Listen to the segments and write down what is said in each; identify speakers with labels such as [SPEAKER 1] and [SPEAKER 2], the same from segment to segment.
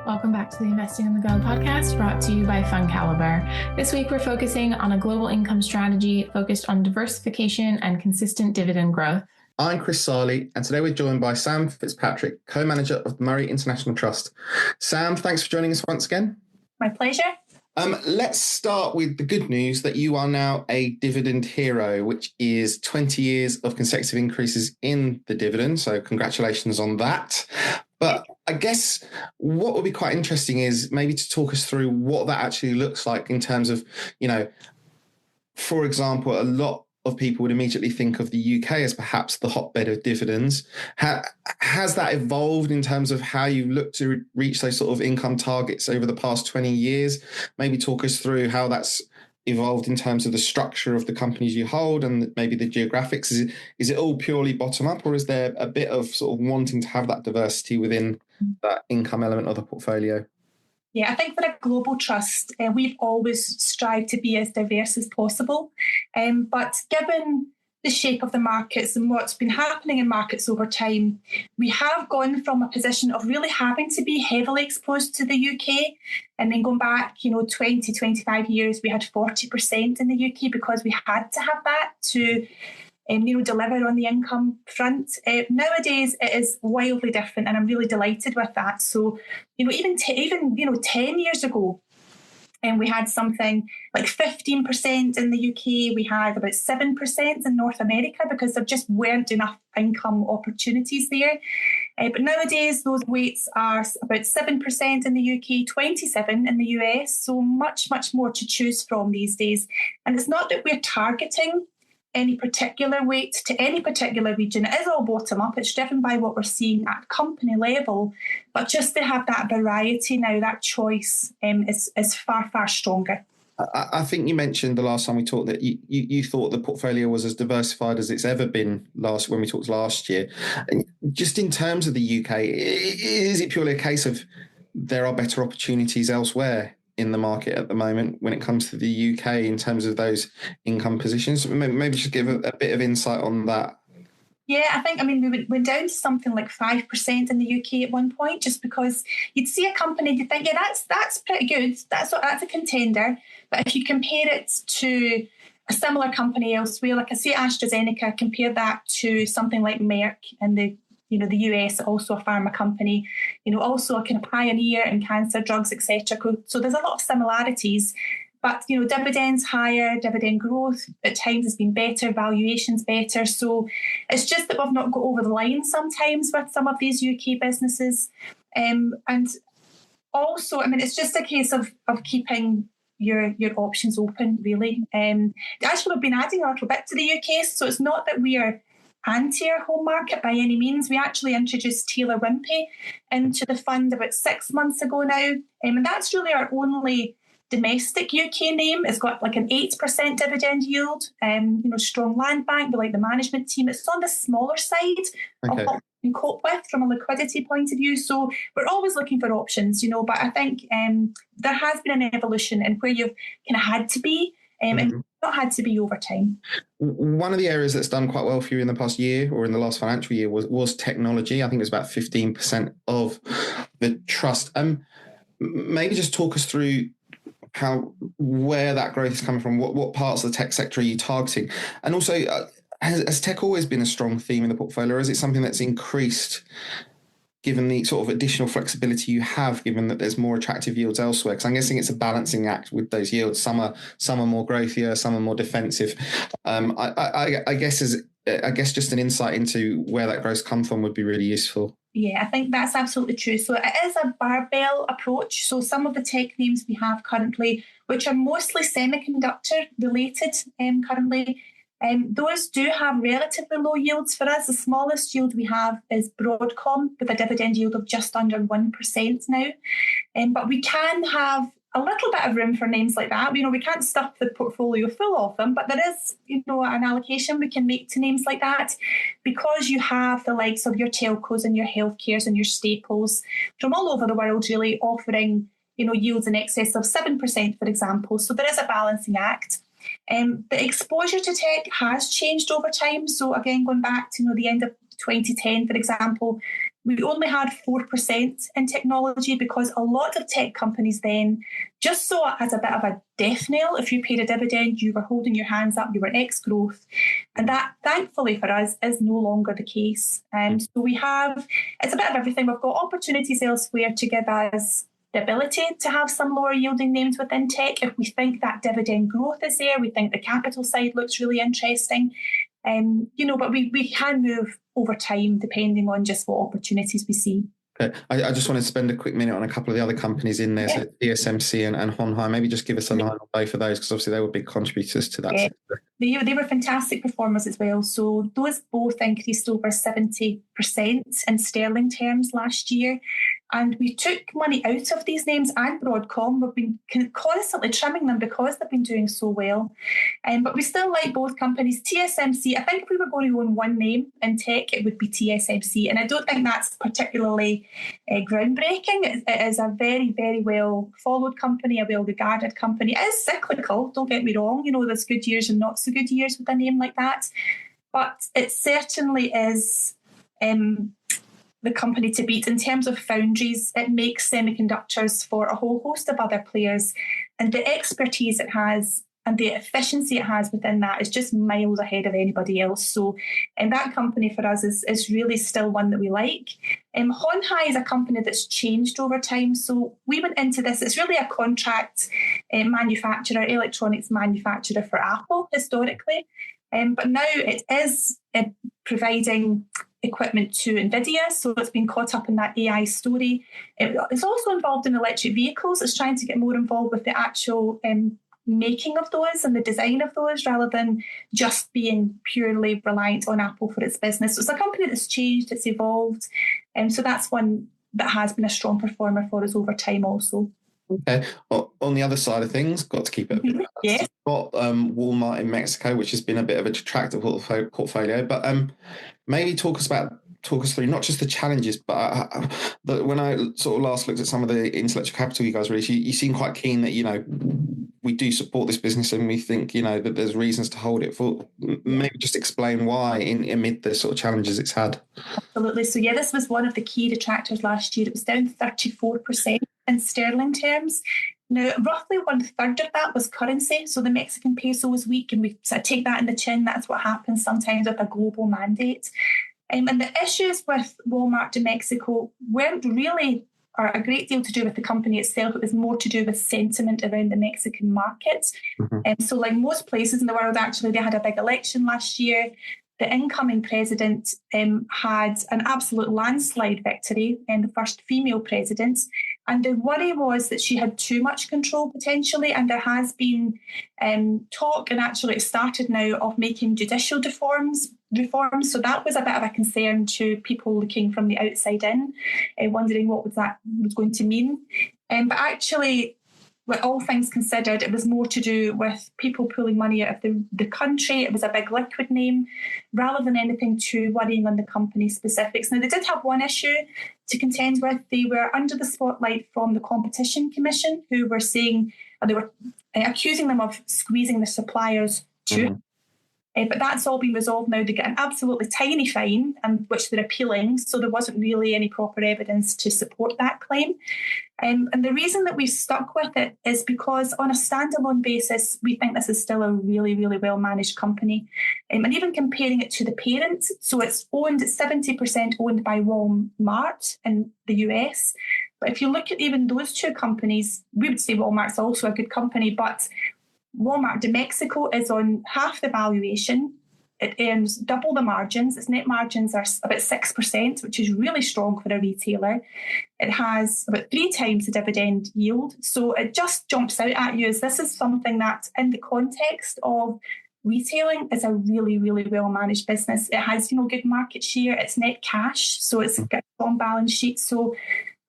[SPEAKER 1] Welcome back to the Investing in the Go podcast, brought to you by FundCalibre. This week, we're focusing on a global income strategy focused on diversification and consistent dividend growth.
[SPEAKER 2] I'm Chris Sarley, and today we're joined by Sam Fitzpatrick, co-manager of the Murray International Trust. Sam, thanks for joining us once again.
[SPEAKER 3] My pleasure.
[SPEAKER 2] Let's start with the good news that you are now a dividend hero, which is 20 years of consecutive increases in the dividend. So congratulations on that. But I guess what would be quite interesting is maybe to talk us through what that actually looks like in terms of, for example, a lot of people would immediately think of the UK as perhaps the hotbed of dividends. Has that evolved in terms of how you look to reach those sort of income targets over the past 20 years? Maybe talk us through how that's evolved in terms of the structure of the companies you hold and maybe the geographics. Is it all purely bottom up, or is there a bit of sort of wanting to have that diversity within that income element of the portfolio?
[SPEAKER 3] Yeah, I think for a global trust, we've always strived to be as diverse as possible. But given the shape of the markets and what's been happening in markets over time, we have gone from a position of really having to be heavily exposed to the UK. And then going back, 20, 25 years, we had 40% in the UK because we had to have that to deliver on the income front. Nowadays, it is wildly different, and I'm really delighted with that. So, even 10 years ago, and we had something like 15% in the UK. We had about 7% in North America because there just weren't enough income opportunities there. But nowadays, those weights are about 7% in the UK, 27% in the US. So much, much more to choose from these days. And it's not that we're targeting any particular weight to any particular region. It is all bottom up. It's driven by what we're seeing at company level. But just to have that variety now, that choice is far, far stronger.
[SPEAKER 2] I think you mentioned the last time we talked that you thought the portfolio was as diversified as it's ever been when we talked last year. And just in terms of the UK, is it purely a case of there are better opportunities elsewhere in the market at the moment when it comes to the UK in terms of those income positions? Maybe just give a bit of insight on that.
[SPEAKER 3] Yeah, we went down to something like 5% in the UK at one point, just because you'd see a company and you think, yeah, that's pretty good. That's a contender. But if you compare it to a similar company elsewhere, like I say AstraZeneca, compare that to something like Merck and the US, also a pharma company, also a kind of pioneer in cancer drugs, etc. So there's a lot of similarities, but, dividends higher, dividend growth at times has been better, valuations better. So it's just that we've not got over the line sometimes with some of these UK businesses. And also, it's just a case of keeping your options open, really. Actually, we've been adding a little bit to the UK, so it's not that we are anti our home market by any means. We actually introduced Taylor Wimpey into the fund about 6 months ago now. And that's really our only domestic UK name. It's got like an 8% dividend yield, strong land bank. We like the management team. It's on the smaller side of what we can cope with from a liquidity point of view. So we're always looking for options, but I think there has been an evolution in where you've kind of had to be and not had to be over time.
[SPEAKER 2] One of the areas that's done quite well for you in the past year or in the last financial year was technology. I think it was about 15% of the trust. Maybe just talk us through where that growth is coming from. What parts of the tech sector are you targeting? And also, has tech always been a strong theme in the portfolio, or is it something that's increased given the sort of additional flexibility you have, given that there's more attractive yields elsewhere? Because I'm guessing it's a balancing act with those yields. Some are more growthier, some are more defensive. I guess just an insight into where that growth comes from would be really useful.
[SPEAKER 3] Yeah, I think that's absolutely true. So it is a barbell approach. So some of the tech names we have currently, which are mostly semiconductor related currently, those do have relatively low yields for us. The smallest yield we have is Broadcom with a dividend yield of just under 1% now. But we can have a little bit of room for names like that. We can't stuff the portfolio full of them, but there is, an allocation we can make to names like that because you have the likes of your telcos and your healthcares and your staples from all over the world really offering, yields in excess of 7%, for example. So there is a balancing act. The exposure to tech has changed over time. So again, going back to the end of 2010, for example, we only had 4% in technology because a lot of tech companies then just saw it as a bit of a death knell. If you paid a dividend, you were holding your hands up, you were ex-growth. And that, thankfully for us, is no longer the case. So we have, it's a bit of everything. We've got opportunities elsewhere to give us the ability to have some lower yielding names within tech. If we think that dividend growth is there, we think the capital side looks really interesting. But we can move over time depending on just what opportunities we see.
[SPEAKER 2] Okay. I just want to spend a quick minute on a couple of the other companies in there, so TSMC and Honhai. Maybe just give us a line on both of those, because obviously they were big contributors to that.
[SPEAKER 3] Yeah. They were fantastic performers as well. So those both increased over 70% in sterling terms last year. And we took money out of these names and Broadcom. We've been constantly trimming them because they've been doing so well. But we still like both companies. TSMC, I think if we were going to own one name in tech, it would be TSMC. And I don't think that's particularly groundbreaking. It is a very, very well followed company, a well regarded company. It is cyclical, don't get me wrong. There's good years and not so good years with a name like that. But it certainly is the company to beat in terms of foundries. It makes semiconductors for a whole host of other players, and the expertise it has and the efficiency it has within that is just miles ahead of anybody else. So, and that company for us is really still one that we like. Honhai is a company that's changed over time. So we went into this, it's really a contract manufacturer, electronics manufacturer for Apple historically. But now it is providing equipment to NVIDIA, so it's been caught up in that AI story. It's also involved in electric vehicles. It's trying to get more involved with the actual making of those and the design of those, rather than just being purely reliant on Apple for its business. So it's a company that's changed, it's evolved. So that's one that has been a strong performer for us over time also.
[SPEAKER 2] Okay. Well, on the other side of things, got to keep it a bit.
[SPEAKER 3] Yeah.
[SPEAKER 2] Got Walmart in Mexico, which has been a bit of a detractor portfolio, but maybe talk us through not just the challenges, but when I sort of last looked at some of the intellectual capital you guys released, you seem quite keen that we do support this business and we think that there's reasons to hold it for. Maybe just explain why amid the sort of challenges it's had.
[SPEAKER 3] Absolutely. So this was one of the key detractors last year. It was down 34% in sterling terms. Now, roughly 1/3 of that was currency. So the Mexican peso was weak, and we sort of take that in the chin. That's what happens sometimes with a global mandate. And the issues with Walmart de Mexico weren't really a great deal to do with the company itself. It was more to do with sentiment around the Mexican market. So like most places in the world, actually, they had a big election last year. The incoming president had an absolute landslide victory, and the first female president. And the worry was that she had too much control potentially. And there has been talk, and actually it started now, of making judicial reforms. So that was a bit of a concern to people looking from the outside in, wondering what that was going to mean. But actually, with all things considered, it was more to do with people pulling money out of the country. It was a big liquid name, rather than anything too worrying on the company specifics. Now, they did have one issue to contend with. They were under the spotlight from the Competition Commission, who were saying, they were accusing them of squeezing the suppliers too. But that's all been resolved now. They get an absolutely tiny fine, which they're appealing. So there wasn't really any proper evidence to support that claim. And the reason that we've stuck with it is because on a standalone basis, we think this is still a really, really well-managed company. And even comparing it to the parent, so it's 70% owned by Walmart in the US. But if you look at even those two companies, we would say Walmart's also a good company, but Walmart de Mexico is on half the valuation. It earns double the margins. Its net margins are about 6%, which is really strong for a retailer. It has about 3 times the dividend yield. So it just jumps out at you as this is something that, in the context of retailing, is a really, really well-managed business. It has, good market share. It's net cash, so it's got a strong balance sheet. So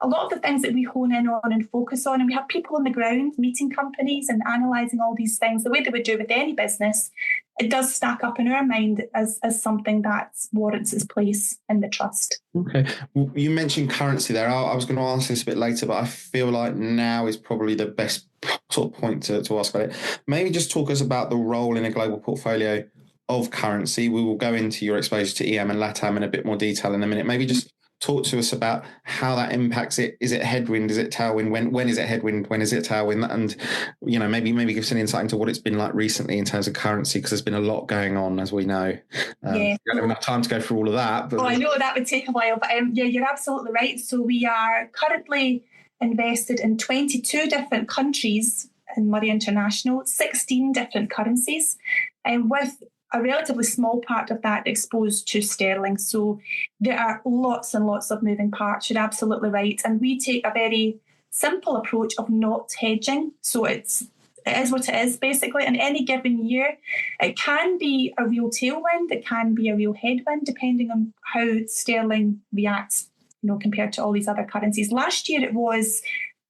[SPEAKER 3] a lot of the things that we hone in on and focus on, and we have people on the ground meeting companies and analysing all these things the way they would do with any business, it does stack up in our mind as something that warrants its place in the trust.
[SPEAKER 2] Okay. Well, you mentioned currency there. I was going to ask this a bit later, but I feel like now is probably the best sort of point to ask about it. Maybe just talk us about the role in a global portfolio of currency. We will go into your exposure to EM and LATAM in a bit more detail in a minute. Maybe just talk to us about how that impacts it. Is it headwind? Is it tailwind? When is it headwind? When is it tailwind? And, maybe give us an insight into what it's been like recently in terms of currency, because there's been a lot going on, as we know. We don't have enough time to go through all of that. But
[SPEAKER 3] I know that would take a while, but you're absolutely right. So we are currently invested in 22 different countries in Murray International, 16 different currencies, and with a relatively small part of that exposed to sterling. So there are lots and lots of moving parts. You're absolutely right. And we take a very simple approach of not hedging. So it is what it is, basically. In any given year, it can be a real tailwind, it can be a real headwind, depending on how sterling reacts, compared to all these other currencies. Last year, it was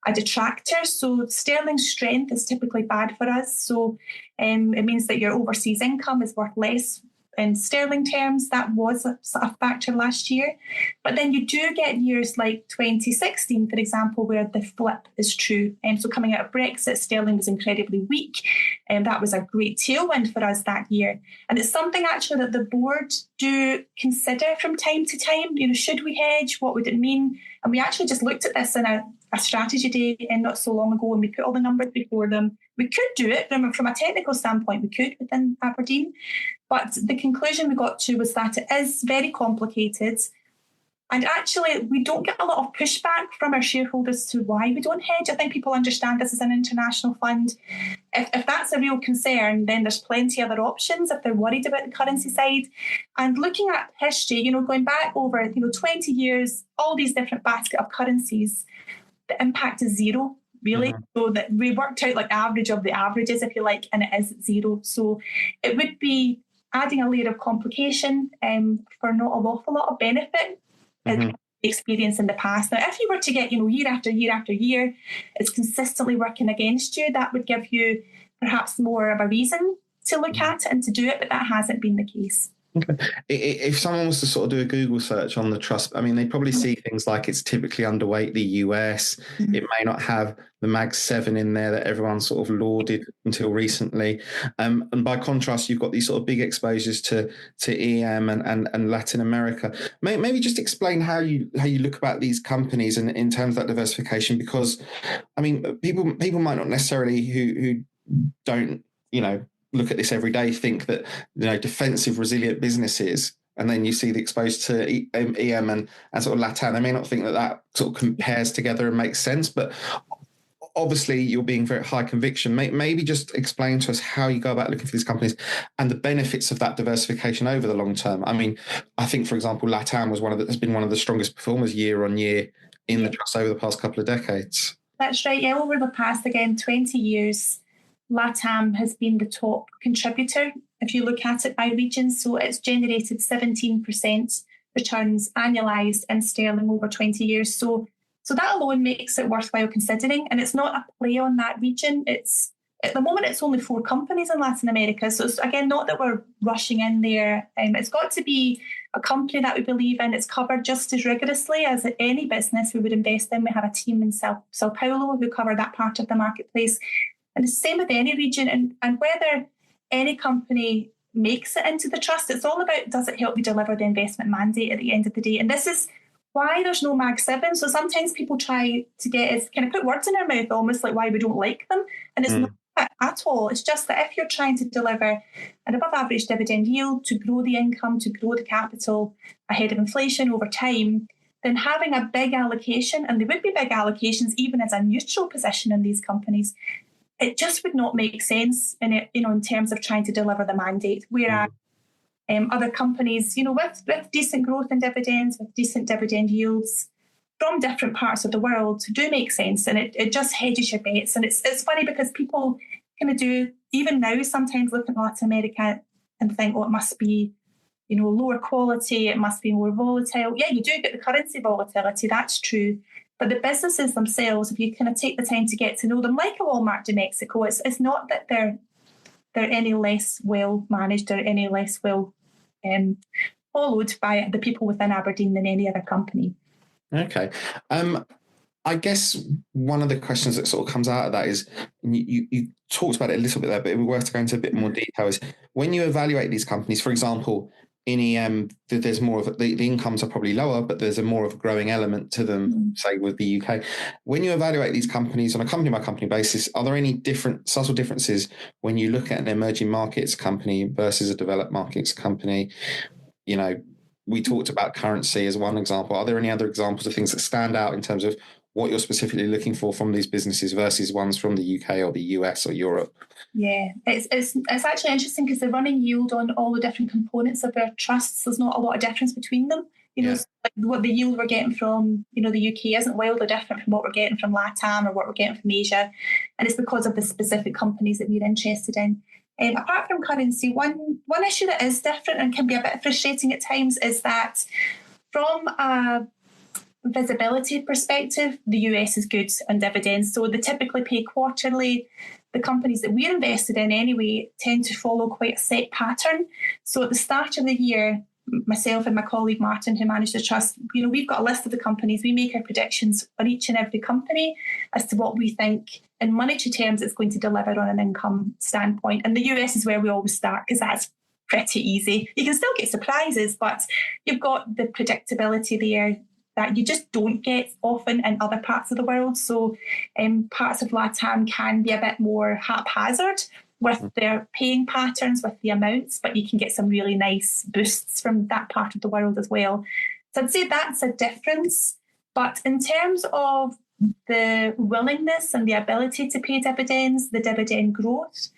[SPEAKER 3] a detractor. So sterling's strength is typically bad for us. So it means that your overseas income is worth less in sterling terms. That was a factor last year. But then you do get years like 2016, for example, where the flip is true. So coming out of Brexit, sterling was incredibly weak. And that was a great tailwind for us that year. And it's something actually that the board do consider from time to time. Should we hedge? What would it mean? And we actually just looked at this in a strategy day not so long ago, and we put all the numbers before them. We could do it from a technical standpoint, we could within Aberdeen. But the conclusion we got to was that it is very complicated. And actually, we don't get a lot of pushback from our shareholders to why we don't hedge. I think people understand this is an international fund. If that's a real concern, then there's plenty other options if they're worried about the currency side. And looking at history, going back over 20 years, all these different basket of currencies, the impact is zero, really. Mm-hmm. So that we worked out like average of the averages, if you like, and it is zero. So it would be adding a layer of complication for not an awful lot of benefit. Mm-hmm. Experience in the past. Now, if you were to get, year after year after year, it's consistently working against you, that would give you perhaps more of a reason to look at it and to do it, but that hasn't been the case.
[SPEAKER 2] Okay. If someone was to sort of do a Google search on the trust, they'd probably see things like it's typically underweight the US. Mm-hmm. It may not have the Mag 7 in there that everyone sort of lauded until recently. And by contrast, you've got these sort of big exposures to EM and Latin America. Maybe just explain how you look about these companies and in terms of that diversification, because people might not necessarily who don't look at this every day think that defensive resilient businesses, and then you see the exposed to EM and sort of LATAM, they may not think that sort of compares together and makes sense, but obviously you're being very high conviction. Maybe just explain to us how you go about looking for these companies and the benefits of that diversification over the long term. I think, for example, LATAM has been one of the strongest performers year on year in the trust over the past couple of decades.
[SPEAKER 3] That's right. Yeah, over the past 20 years, LATAM has been the top contributor if you look at it by region. So it's generated 17% returns annualised in sterling over 20 years. So that alone makes it worthwhile considering. And it's not a play on that region. At the moment, it's only 4 companies in Latin America. So it's, again, not that we're rushing in there. It's got to be a company that we believe in. It's covered just as rigorously as any business we would invest in. We have a team in Sao Paulo who cover that part of the marketplace. And it's the same with any region. And whether any company makes it into the trust, it's all about, does it help you deliver the investment mandate at the end of the day? And this is why there's no Mag 7. So sometimes people try to kind of put words in our mouth, almost like why we don't like them. And it's not that at all. It's just that if you're trying to deliver an above average dividend yield, to grow the income, to grow the capital ahead of inflation over time, then having a big allocation, and there would be big allocations even as a neutral position in these companies, it just would not make sense in terms of trying to deliver the mandate. Whereas other companies, with decent growth in dividends, with decent dividend yields from different parts of the world do make sense, and it just hedges your bets. And it's funny because people kind of do, even now, sometimes look at Latin America and think, it must be, lower quality, it must be more volatile. Yeah, you do get the currency volatility, that's true. But the businesses themselves, if you kind of take the time to get to know them, like a Walmart de Mexico, it's not that they're any less well managed or any less well followed by the people within Aberdeen than any other company.
[SPEAKER 2] Okay. I guess one of the questions that sort of comes out of that is, you talked about it a little bit there, but if we were to go into a bit more detail, is when you evaluate these companies, for example, any there's more of the incomes are probably lower, but there's a more of a growing element to them, say with the UK. When you evaluate these companies on a company by company basis, are there any subtle differences when you look at an emerging markets company versus a developed markets company? You know, we talked about currency as one example. Are there any other examples of things that stand out in terms of what you're specifically looking for from these businesses versus ones from the UK or the US or Europe?
[SPEAKER 3] Yeah, it's actually interesting because the running yield on all the different components of our trusts, there's not a lot of difference between them. You know, so like what the yield we're getting from, you know, the UK isn't wildly different from what we're getting from LATAM or what we're getting from Asia. And it's because of the specific companies that we're interested in. Apart from currency, one issue that is different and can be a bit frustrating at times is that from a visibility perspective, the US is good on dividends. So they typically pay quarterly. The companies that we're invested in anyway tend to follow quite a set pattern. So at the start of the year, myself and my colleague Martin, who manage the trust, you know, we've got a list of the companies. We make our predictions on each and every company as to what we think in monetary terms it's going to deliver on an income standpoint. And the US is where we always start because that's pretty easy. You can still get surprises, but you've got the predictability there that you just don't get often in other parts of the world. So parts of LATAM can be a bit more haphazard with their paying patterns, with the amounts, but you can get some really nice boosts from that part of the world as well. So I'd say that's a difference. But in terms of the willingness and the ability to pay dividends, the dividend growth,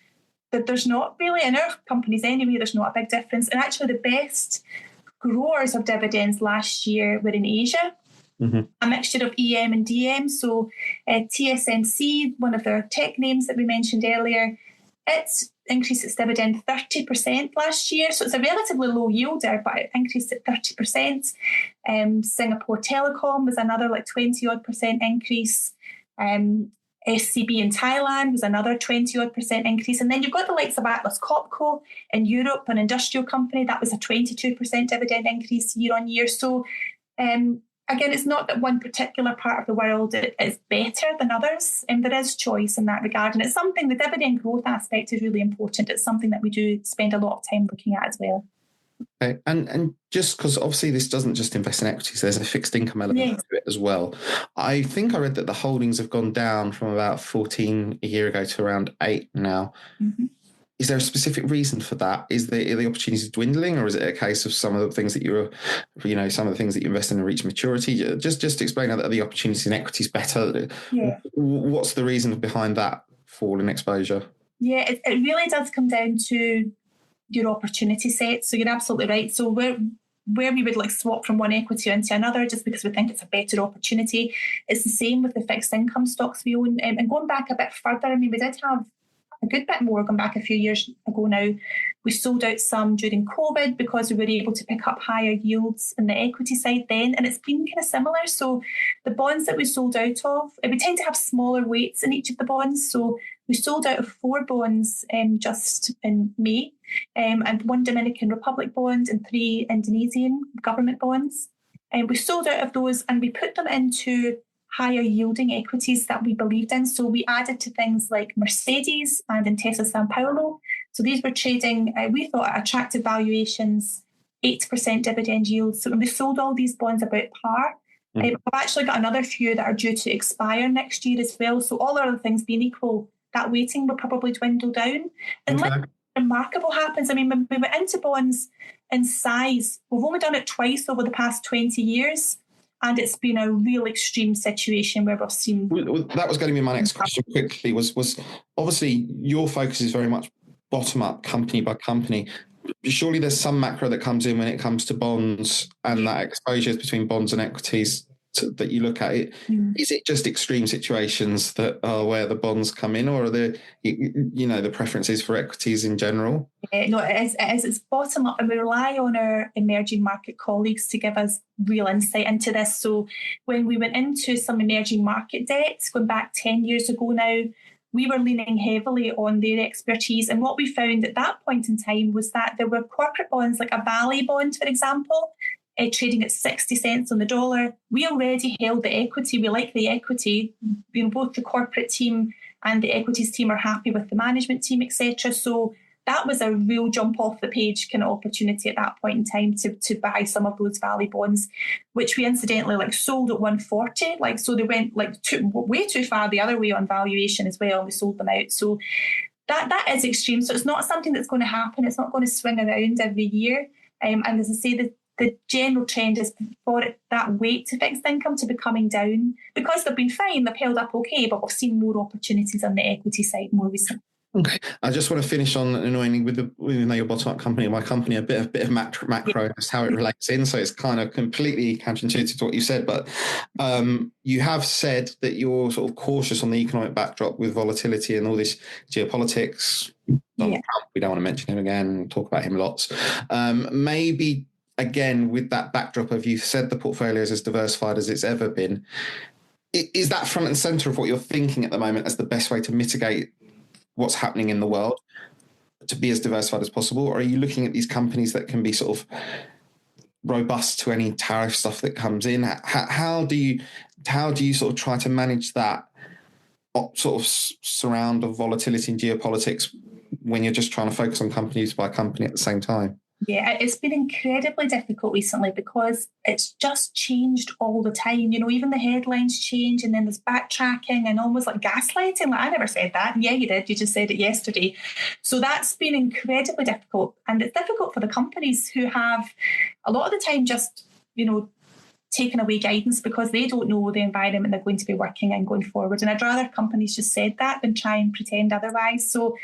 [SPEAKER 3] that there's not really, in our companies anyway, there's not a big difference. And actually the best growers of dividends last year were in Asia, a mixture of EM and DM. So TSMC, one of their tech names that we mentioned earlier, it's increased its dividend 30% last year. So it's a relatively low yielder, but it increased it 30%. Singapore Telecom was another like 20% increase. SCB in Thailand was another 20% increase. And then you've got the likes of Atlas Copco in Europe, an industrial company, that was a 22% dividend increase year on year. So again, it's not that one particular part of the world is better than others. And there is choice in that regard. And it's something, the dividend growth aspect is really important. It's something that we do spend a lot of time looking at as well.
[SPEAKER 2] Okay. And just because obviously this doesn't just invest in equities, there's a fixed income element to it as well. I think I read that the holdings have gone down from about 14 a year ago to around 8 now. Is there a specific reason for that? Are the opportunities dwindling, or is it a case of some of the things that some of the things that you invest in reach maturity? Just explain how the opportunities in equities better. Yeah. What's the reason behind that fall in exposure?
[SPEAKER 3] Yeah, it really does come down to your opportunity set. So you're absolutely right. So where we would like swap from one equity into another just because we think it's a better opportunity, it's the same with the fixed income stocks we own. And going back a bit further, I mean, we did have a good bit more going back a few years ago now. We sold out some during COVID because we were able to pick up higher yields in the equity side then, and it's been kind of similar. So the bonds that we sold out of, we tend to have smaller weights in each of the bonds. So we sold out of 4 bonds just in May, and 1 Dominican Republic bond and 3 Indonesian government bonds. And we sold out of those and we put them into higher yielding equities that we believed in. So we added to things like Mercedes and Intesa Sanpaolo. So these were trading, we thought, at attractive valuations, 8% dividend yields. So when we sold all these bonds about par, I've actually got another few that are due to expire next year as well. So all other things being equal, that weighting will probably dwindle down. And like remarkable happens, I mean, when we went into bonds in size, we've only done it twice over the past 20 years. And it's been a real extreme situation where we've seen...
[SPEAKER 2] That was going to be my next question quickly, was obviously your focus is very much bottom-up, company by company. Surely there's some macro that comes in when it comes to bonds and that exposure between bonds and equities that you look at. Is it just extreme situations that are where the bonds come in, or are the preferences for equities in general?
[SPEAKER 3] No, it is. It's bottom up, and we rely on our emerging market colleagues to give us real insight into this. So when we went into some emerging market debts, going back 10 years ago now, we were leaning heavily on their expertise. And what we found at that point in time was that there were corporate bonds, like a Valley bond, for example, trading at 60 cents on the dollar. We already held the equity. We like the equity. Both the corporate team and the equities team are happy with the management team, etc. So that was a real jump off the page kind of opportunity at that point in time to buy some of those Valley bonds, which we incidentally sold at 140. So they went way too far the other way on valuation as well. And we sold them out. So that is extreme. So it's not something that's going to happen. It's not going to swing around every year. And as I say, the general trend is for that weight to fixed income to be coming down, because they've been fine, they've held up okay, but we've seen more opportunities on the equity side more recently.
[SPEAKER 2] Okay, I just want to finish on annoyingly with your bottom-up company, my company, a bit of macro as how it relates in. So it's kind of completely counterintuitive to what you said, but you have said that you're sort of cautious on the economic backdrop with volatility and all this geopolitics. Donald Trump, we don't want to mention him again, talk about him lots. Maybe, again, with that backdrop of, you've said the portfolio is as diversified as it's ever been. Is that front and center of what you're thinking at the moment as the best way to mitigate what's happening in the world, to be as diversified as possible? Or are you looking at these companies that can be sort of robust to any tariff stuff that comes in? How do you sort of try to manage that sort of surround of volatility and geopolitics when you're just trying to focus on companies by company at the same time?
[SPEAKER 3] Yeah, it's been incredibly difficult recently because it's just changed all the time. Even the headlines change, and then there's backtracking and almost like gaslighting. I never said that. Yeah, you did. You just said it yesterday. So that's been incredibly difficult. And it's difficult for the companies who have a lot of the time just, taken away guidance because they don't know the environment they're going to be working in going forward. And I'd rather companies just said that than try and pretend otherwise. So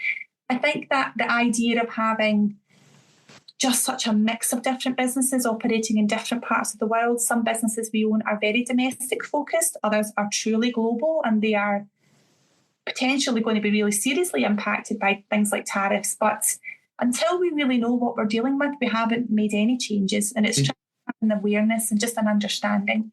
[SPEAKER 3] I think that the idea of having just such a mix of different businesses operating in different parts of the world. Some businesses we own are very domestic focused, others are truly global, and they are potentially going to be really seriously impacted by things like tariffs. But until we really know what we're dealing with, we haven't made any changes, and it's just an awareness and just an understanding.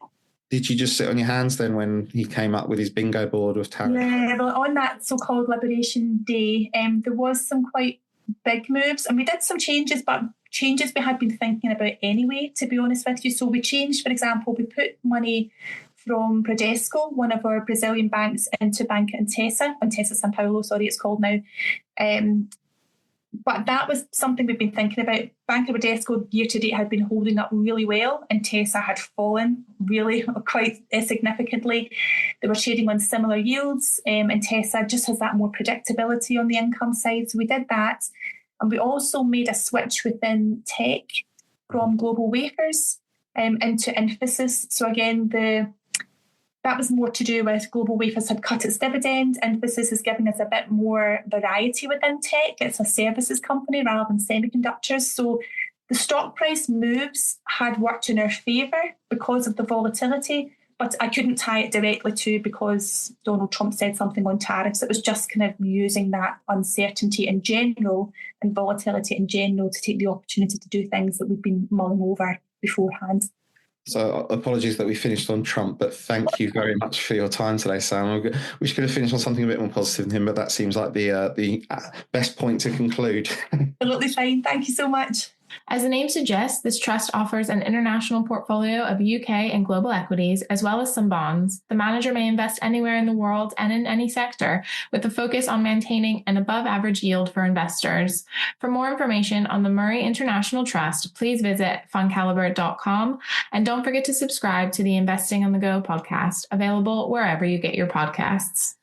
[SPEAKER 2] Did you just sit on your hands then when he came up with his bingo board with tariffs?
[SPEAKER 3] Yeah, well, on that so-called Liberation Day, there was some quite big moves, and we did some changes, but changes we had been thinking about anyway, to be honest with you. So we changed, for example, we put money from Bradesco, one of our Brazilian banks, into Banca Intesa São Paulo, it's called now. But that was something we've been thinking about. Banca Bradesco year to date had been holding up really well. Intesa had fallen really quite significantly. They were trading on similar yields. Intesa just has that more predictability on the income side. So we did that. And we also made a switch within tech from Global Wafers into Emphasis. So again, that was more to do with Global Wafers had cut its dividend. Emphasis is giving us a bit more variety within tech. It's a services company rather than semiconductors. So the stock price moves had worked in our favour because of the volatility, but I couldn't tie it directly to because Donald Trump said something on tariffs. It was just kind of using that uncertainty in general and volatility in general to take the opportunity to do things that we've been mulling over beforehand.
[SPEAKER 2] So apologies that we finished on Trump, but thank you very much for your time today, Sam. We could have finished on something a bit more positive than him, but that seems like the best point to conclude.
[SPEAKER 3] Absolutely fine. Thank you so much.
[SPEAKER 1] As the name suggests, this trust offers an international portfolio of UK and global equities, as well as some bonds. The manager may invest anywhere in the world and in any sector, with a focus on maintaining an above-average yield for investors. For more information on the Murray International Trust, please visit FundCalibre.com, and don't forget to subscribe to the Investing on the Go podcast, available wherever you get your podcasts.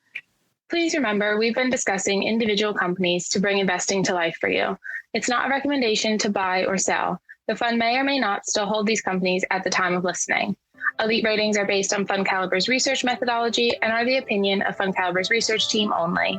[SPEAKER 4] Please remember, we've been discussing individual companies to bring investing to life for you. It's not a recommendation to buy or sell. The fund may or may not still hold these companies at the time of listening. Elite ratings are based on FundCalibre's research methodology and are the opinion of FundCalibre's research team only.